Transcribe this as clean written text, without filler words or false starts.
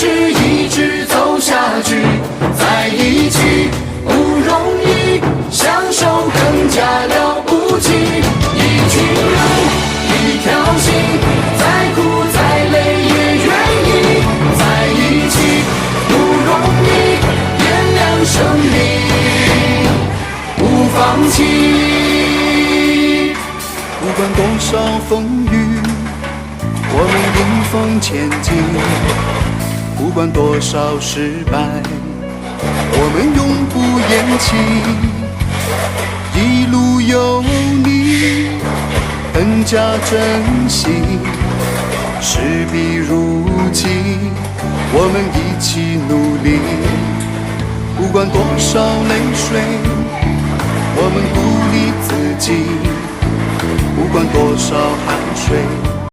持一直走下去，在一起不容易，相守更加了不起。一群人，一条心，再苦再累也愿意在一起，不容易，点亮生命，不放弃。不管多少风雨，我们迎风前进；不管多少失败，我们永不言弃。一路有你，更加珍惜。事必如期，我们一起努力。不管多少泪水，我们鼓励自己。不管多少汗水，